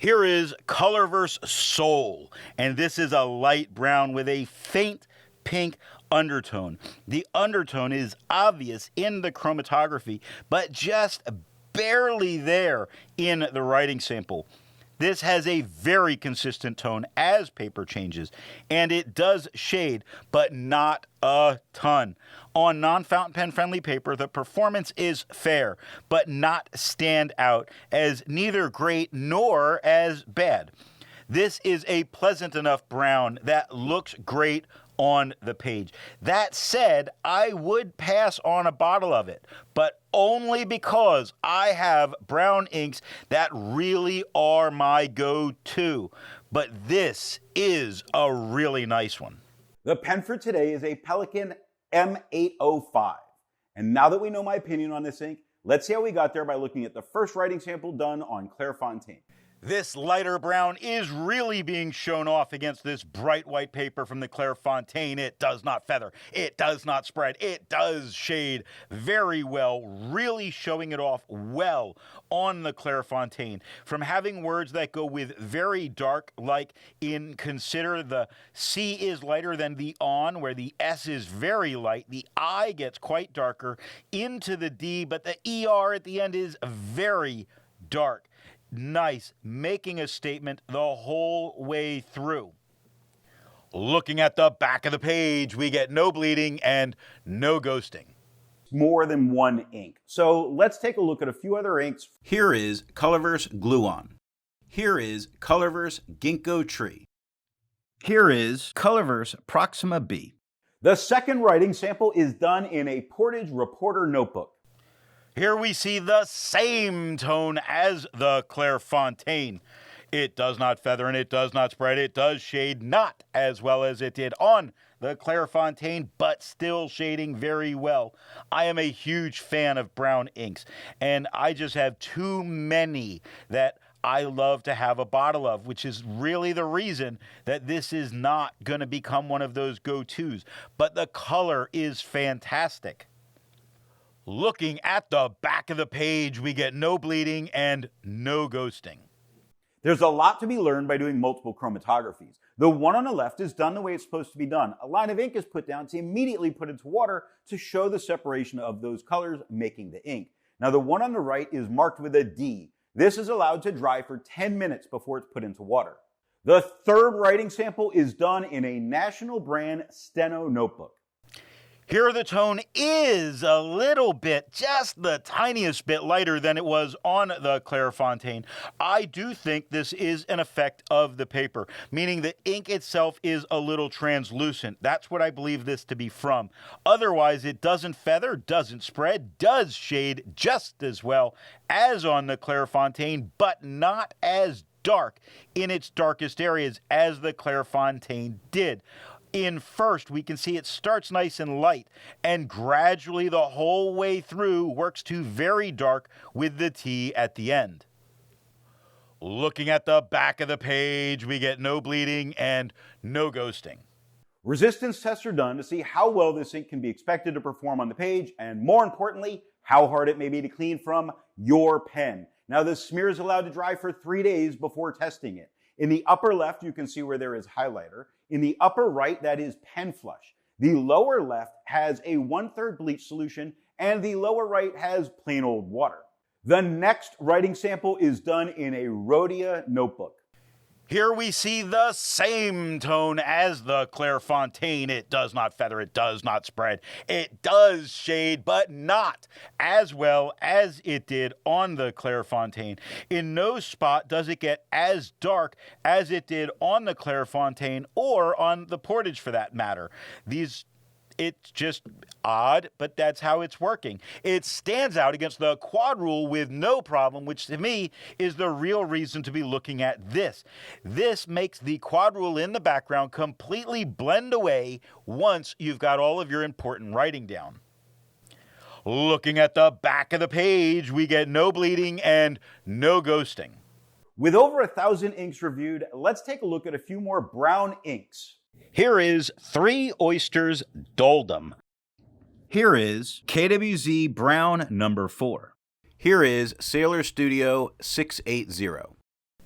Here is Colorverse Soul, and this is a light brown with a faint pink undertone. The undertone is obvious in the chromatography, but just barely there in the writing sample. This has a very consistent tone as paper changes, and it does shade, but not a ton. On non-fountain pen friendly paper, the performance is fair, but not stand out as neither great nor as bad. This is a pleasant enough brown that looks great on the page. That said, I would pass on a bottle of it, but only because I have brown inks that really are my go-to. But this is a really nice one. The pen for today is a Pelikan M805. And now that we know my opinion on this ink, let's see how we got there by looking at the first writing sample done on Clairfontaine. This lighter brown is really being shown off against this bright white paper from the Clairfontaine. It does not feather. It does not spread. It does shade very well, really showing it off well on the Clairfontaine. From having words that go with very dark, like in consider the C is lighter than the on, where the S is very light. The I gets quite darker into the D, but the ER at the end is very dark. Nice, making a statement the whole way through. Looking at the back of the page, we get no bleeding and no ghosting. More than one ink. So let's take a look at a few other inks. Here is Colorverse Gluon. Here is Colorverse Ginkgo Tree. Here is Colorverse Proxima B. The second writing sample is done in a Portage Reporter notebook. Here we see the same tone as the Clairfontaine. It does not feather and it does not spread. It does shade not as well as it did on the Clairfontaine, but still shading very well. I am a huge fan of brown inks, and I just have too many that I love to have a bottle of, which is really the reason that this is not going to become one of those go-tos. But the color is fantastic. Looking at the back of the page, we get no bleeding and no ghosting. There's a lot to be learned by doing multiple chromatographies. The one on the left is done the way it's supposed to be done. A line of ink is put down to immediately put into water to show the separation of those colors making the ink. Now the one on the right is marked with a D. This is allowed to dry for 10 minutes before it's put into water. The third writing sample is done in a national brand Steno notebook. Here the tone is a little bit, just the tiniest bit lighter than it was on the Clairfontaine. I do think this is an effect of the paper, meaning the ink itself is a little translucent. That's what I believe this to be from. Otherwise, it doesn't feather, doesn't spread, does shade just as well as on the Clairfontaine, but not as dark in its darkest areas as the Clairfontaine did. In first, we can see it starts nice and light, and gradually the whole way through works to very dark with the T at the end. Looking at the back of the page, we get no bleeding and no ghosting. Resistance tests are done to see how well this ink can be expected to perform on the page, and more importantly, how hard it may be to clean from your pen. Now, the smear is allowed to dry for 3 days before testing it. In the upper left, you can see where there is highlighter. In the upper right, that is pen flush. The lower left has a 1/3 bleach solution, and the lower right has plain old water. The next writing sample is done in a Rhodia notebook. Here we see the same tone as the Clairfontaine. It does not feather, it does not spread. It does shade, but not as well as it did on the Clairfontaine. In no spot does it get as dark as it did on the Clairfontaine or on the Portage for that matter. It's just odd, but that's how it's working. It stands out against the quad rule with no problem, which to me is the real reason to be looking at this. This makes the quad rule in the background completely blend away once you've got all of your important writing down. Looking at the back of the page, we get no bleeding and no ghosting. With over 1,000 inks reviewed, let's take a look at a few more brown inks. Here is Three Oysters Doldum. Here is KWZ Brown number 4. Here is Sailor Studio 680.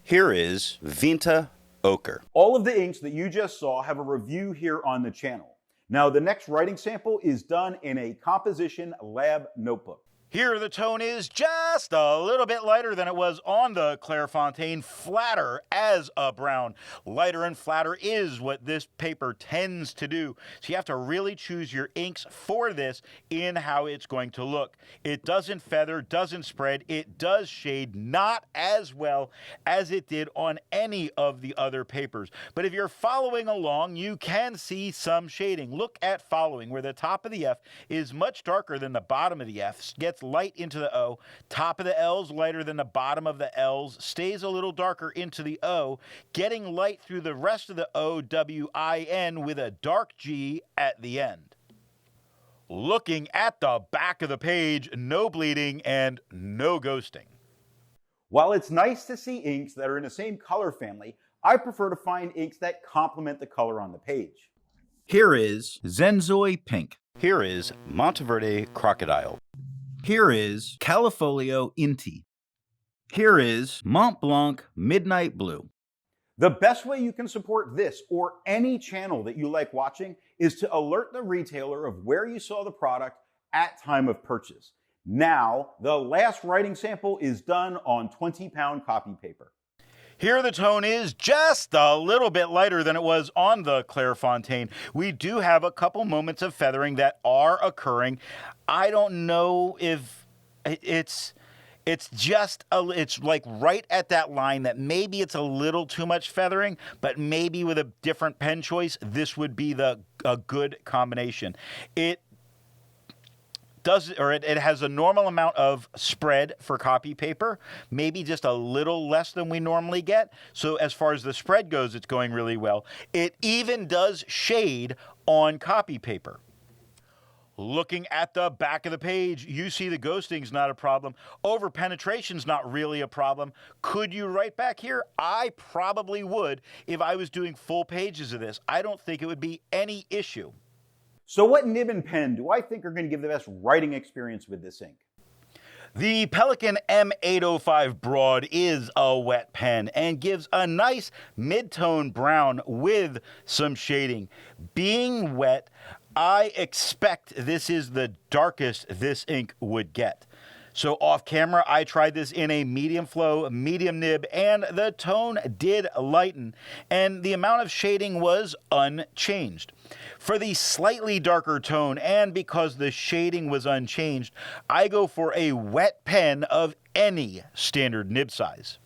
Here is Vinta Ochre. All of the inks that you just saw have a review here on the channel. Now, the next writing sample is done in a composition lab notebook. Here the tone is just a little bit lighter than it was on the Clairfontaine, flatter as a brown. Lighter and flatter is what this paper tends to do. So you have to really choose your inks for this in how it's going to look. It doesn't feather, doesn't spread, it does shade, not as well as it did on any of the other papers. But if you're following along, you can see some shading. Look at following, where the top of the F is much darker than the bottom of the F, gets light into the O, top of the L's lighter than the bottom of the L's, stays a little darker into the O, getting light through the rest of the O, W, I, N with a dark G at the end. Looking at the back of the page, no bleeding and no ghosting. While it's nice to see inks that are in the same color family, I prefer to find inks that complement the color on the page. Here is Zenzoi Pink. Here is Monteverde Crocodile. Here is Califolio Inti. Here is Mont Blanc Midnight Blue. The best way you can support this or any channel that you like watching is to alert the retailer of where you saw the product at time of purchase. Now, the last writing sample is done on 20-pound copy paper. Here the tone is just a little bit lighter than it was on the Clairfontaine. We do have a couple moments of feathering that are occurring. I don't know if it's like right at that line that maybe it's a little too much feathering, but maybe with a different pen choice, this would be a good combination. It has a normal amount of spread for copy paper, maybe just a little less than we normally get. So as far as the spread goes, it's going really well. It even does shade on copy paper. Looking at the back of the page, you see the ghosting's not a problem. Over penetration's not really a problem. Could you write back here? I probably would if I was doing full pages of this. I don't think it would be any issue. So what nib and pen do I think are going to give the best writing experience with this ink? The Pelikan M805 Broad is a wet pen and gives a nice mid-tone brown with some shading. Being wet, I expect this is the darkest this ink would get. So off camera, I tried this in a medium flow, medium nib, and the tone did lighten, and the amount of shading was unchanged. For the slightly darker tone, and because the shading was unchanged, I go for a wet pen of any standard nib size.